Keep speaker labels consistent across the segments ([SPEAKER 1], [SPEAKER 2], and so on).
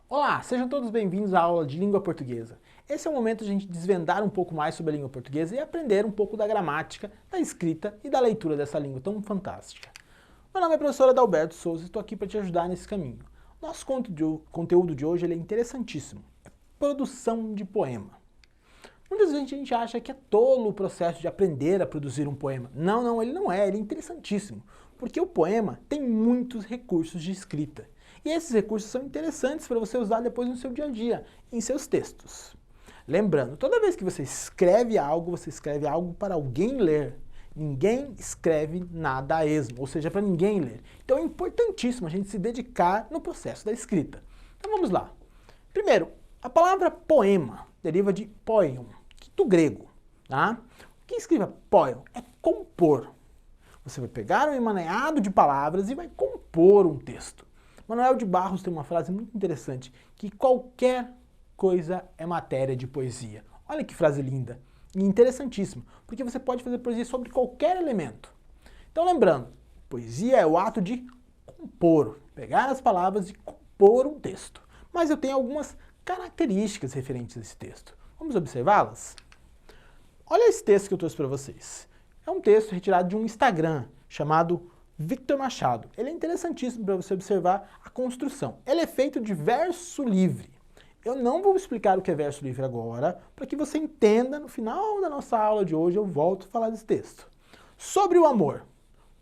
[SPEAKER 1] Olá, sejam todos bem-vindos à aula de língua portuguesa. Esse é o momento de a gente desvendar um pouco mais sobre a língua portuguesa e aprender um pouco da gramática, da escrita e da leitura dessa língua tão fantástica. Meu nome é professor Adalberto Souza e estou aqui para te ajudar nesse caminho. Nosso conteúdo de hoje ele é interessantíssimo. É produção de poema. Muitas vezes a gente acha que é tolo o processo de aprender a produzir um poema. Não, ele não é, ele é interessantíssimo. Porque o poema tem muitos recursos de escrita. E esses recursos são interessantes para você usar depois no seu dia a dia, em seus textos. Lembrando, toda vez que você escreve algo para alguém ler. Ninguém escreve nada a esmo, ou seja, para ninguém ler. Então é importantíssimo a gente se dedicar no processo da escrita. Então vamos lá. Primeiro, a palavra poema deriva de poion, do grego. Tá? O que escreva poion é compor. Você vai pegar um emaranhado de palavras e vai compor um texto. Manuel de Barros tem uma frase muito interessante, que qualquer coisa é matéria de poesia. Olha que frase linda e interessantíssima, porque você pode fazer poesia sobre qualquer elemento. Então lembrando, poesia é o ato de compor, pegar as palavras e compor um texto. Mas eu tenho algumas características referentes a esse texto. Vamos observá-las? Olha esse texto que eu trouxe para vocês. É um texto retirado de um Instagram chamado Victor Machado. Ele é interessantíssimo para você observar a construção. Ele é feito de verso livre. Eu não vou explicar o que é verso livre agora, para que você entenda, no final da nossa aula de hoje eu volto a falar desse texto. Sobre o amor,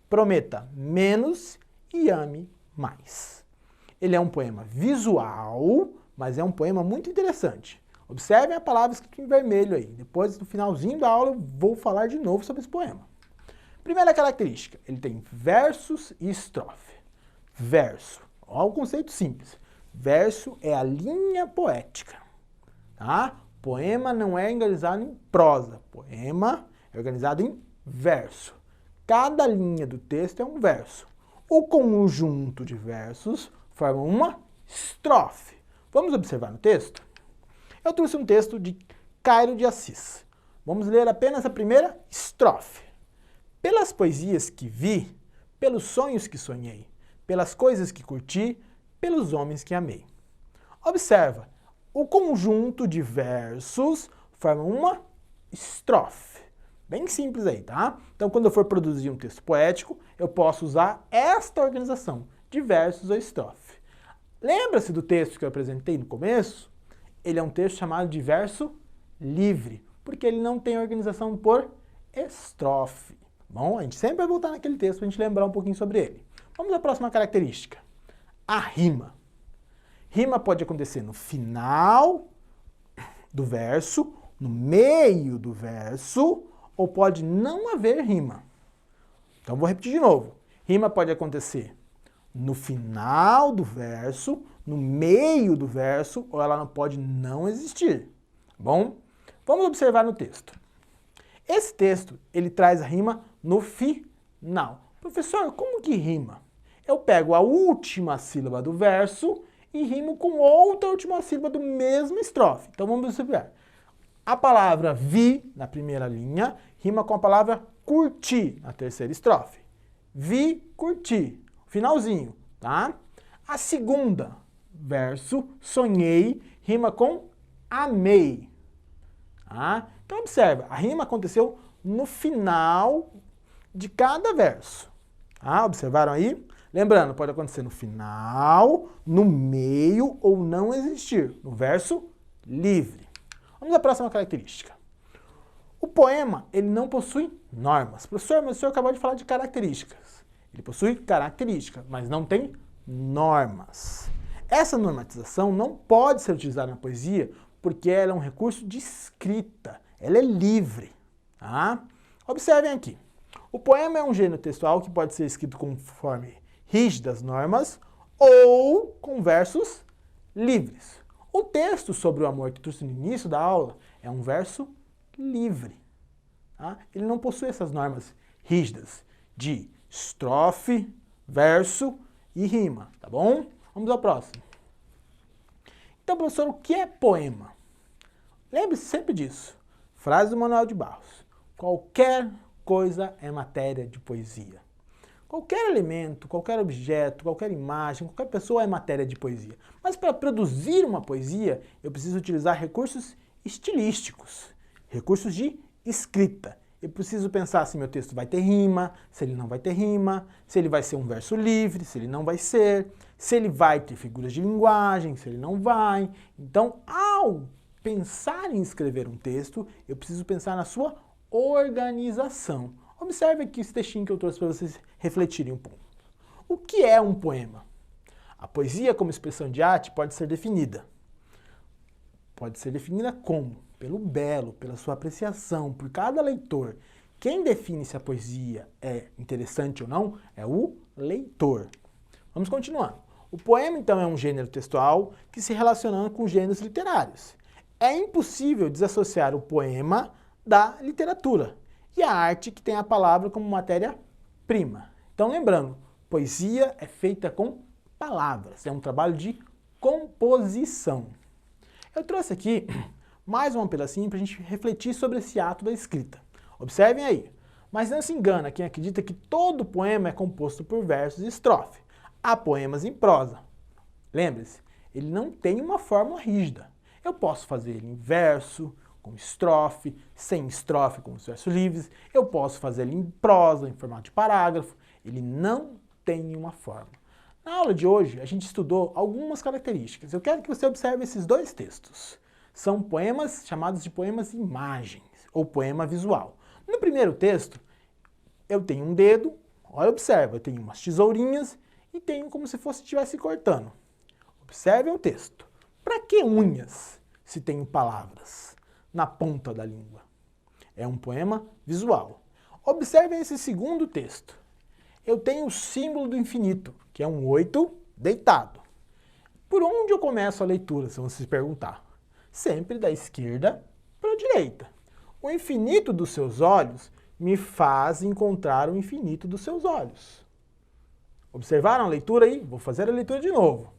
[SPEAKER 1] prometa menos e ame mais. Ele é um poema visual, mas é um poema muito interessante. Observem a palavra escrita em vermelho aí. Depois, no finalzinho da aula, eu vou falar de novo sobre esse poema. Primeira característica, ele tem versos e estrofe. Verso, olha o conceito simples. Verso é a linha poética. Tá? Poema não é organizado em prosa. Poema é organizado em verso. Cada linha do texto é um verso. O conjunto de versos forma uma estrofe. Vamos observar no texto? Eu trouxe um texto de Cairo de Assis. Vamos ler apenas a primeira estrofe. Pelas poesias que vi, pelos sonhos que sonhei, pelas coisas que curti, pelos homens que amei. Observa, o conjunto de versos forma uma estrofe. Bem simples aí, tá? Então, quando eu for produzir um texto poético, eu posso usar esta organização de versos ou estrofe. Lembra-se do texto que eu apresentei no começo? Ele é um texto chamado de verso livre, porque ele não tem organização por estrofe. Bom, a gente sempre vai voltar naquele texto para a gente lembrar um pouquinho sobre ele. Vamos à próxima característica. A rima. Rima pode acontecer no final do verso, no meio do verso, ou pode não haver rima. Então vou repetir de novo. Rima pode acontecer no final do verso, no meio do verso, ou ela não pode não existir. Bom, vamos observar no texto. Esse texto, ele traz a rima no final. Professor, como que rima? Eu pego a última sílaba do verso e rimo com outra última sílaba do mesmo estrofe. Então vamos observar. A palavra vi, na primeira linha, rima com a palavra curti, na terceira estrofe. Vi, curti. Finalzinho, tá? A segunda verso, sonhei, rima com amei. Tá? Então observa, a rima aconteceu no final de cada verso. Tá? Observaram aí? Lembrando, pode acontecer no final, no meio ou não existir, no verso livre. Vamos à próxima característica. O poema, ele não possui normas. Professor, mas o senhor acabou de falar de características. Ele possui características, mas não tem normas. Essa normatização não pode ser utilizada na poesia porque ela é um recurso de escrita. Ela é livre. Tá? Observem aqui. O poema é um gênero textual que pode ser escrito conforme rígidas normas ou com versos livres. O texto sobre o amor que trouxe no início da aula é um verso livre. Tá? Ele não possui essas normas rígidas de estrofe, verso e rima, tá bom? Vamos ao próximo. Então, professor, o que é poema? Lembre-se sempre disso. Frase do Manuel de Barros. Qualquer coisa é matéria de poesia. Qualquer elemento, qualquer objeto, qualquer imagem, qualquer pessoa é matéria de poesia. Mas para produzir uma poesia, eu preciso utilizar recursos estilísticos, recursos de escrita. Eu preciso pensar se meu texto vai ter rima, se ele não vai ter rima, se ele vai ser um verso livre, se ele não vai ser, se ele vai ter figuras de linguagem, se ele não vai. Então, ao pensar em escrever um texto, eu preciso pensar na sua organização. Observe aqui esse textinho que eu trouxe para vocês refletirem um pouco. O que é um poema? A poesia como expressão de arte pode ser definida. Pode ser definida como? Pelo belo, pela sua apreciação, por cada leitor. Quem define se a poesia é interessante ou não é o leitor. Vamos continuando. O poema, então, é um gênero textual que se relaciona com gêneros literários. É impossível desassociar o poema da literatura e a arte que tem a palavra como matéria-prima. Então, lembrando, poesia é feita com palavras, é um trabalho de composição. Eu trouxe aqui mais um pedacinho para a gente refletir sobre esse ato da escrita. Observem aí. Mas não se engana quem acredita que todo poema é composto por versos e estrofe. Há poemas em prosa. Lembre-se, ele não tem uma fórmula rígida. Eu posso fazer ele em verso, com estrofe, sem estrofe, com os versos livres. Eu posso fazer ele em prosa, em formato de parágrafo. Ele não tem uma fórmula. Na aula de hoje, a gente estudou algumas características. Eu quero que você observe esses dois textos. São poemas chamados de poemas imagens, ou poema visual. No primeiro texto, eu tenho um dedo, olha, observa, eu tenho umas tesourinhas e tenho como se estivesse cortando. Observe o texto. Para que unhas se tenho palavras na ponta da língua? É um poema visual. Observe esse segundo texto. Eu tenho o símbolo do infinito, que é um 8 deitado. Por onde eu começo a leitura, se você se perguntar? Sempre da esquerda para a direita. O infinito dos seus olhos me faz encontrar o infinito dos seus olhos. Observaram a leitura aí? Vou fazer a leitura de novo.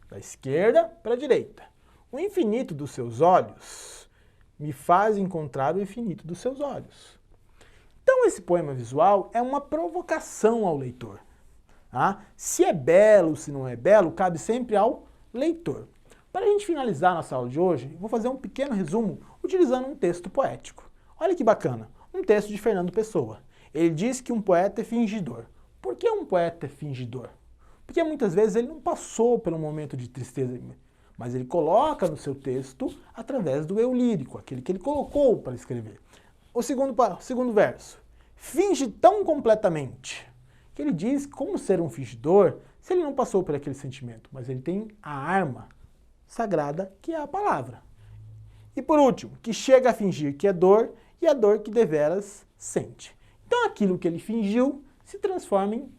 [SPEAKER 1] Da esquerda para a direita. O infinito dos seus olhos me faz encontrar o infinito dos seus olhos. Então esse poema visual é uma provocação ao leitor. Tá? Se é belo, se não é belo, cabe sempre ao leitor. Para a gente finalizar nossa aula de hoje, vou fazer um pequeno resumo utilizando um texto poético. Olha que bacana, um texto de Fernando Pessoa. Ele diz que um poeta é fingidor. Por que um poeta é fingidor? Porque muitas vezes ele não passou por um momento de tristeza, mas ele coloca no seu texto através do eu lírico, aquele que ele colocou para escrever. O segundo verso. Finge tão completamente que ele diz como ser um fingidor se ele não passou por aquele sentimento, mas ele tem a arma sagrada que é a palavra. E por último, que chega a fingir que é dor e a dor que deveras sente. Então aquilo que ele fingiu se transforma em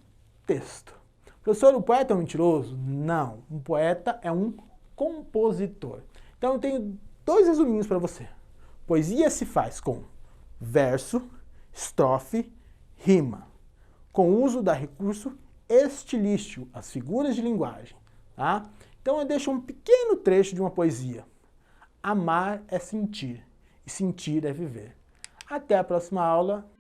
[SPEAKER 1] texto. Professor, o poeta é um mentiroso? Não, um poeta é um compositor. Então eu tenho dois resuminhos para você. Poesia se faz com verso, estrofe, rima, com o uso da recurso estilístico, as figuras de linguagem. Tá? Então eu deixo um pequeno trecho de uma poesia. Amar é sentir, e sentir é viver. Até a próxima aula.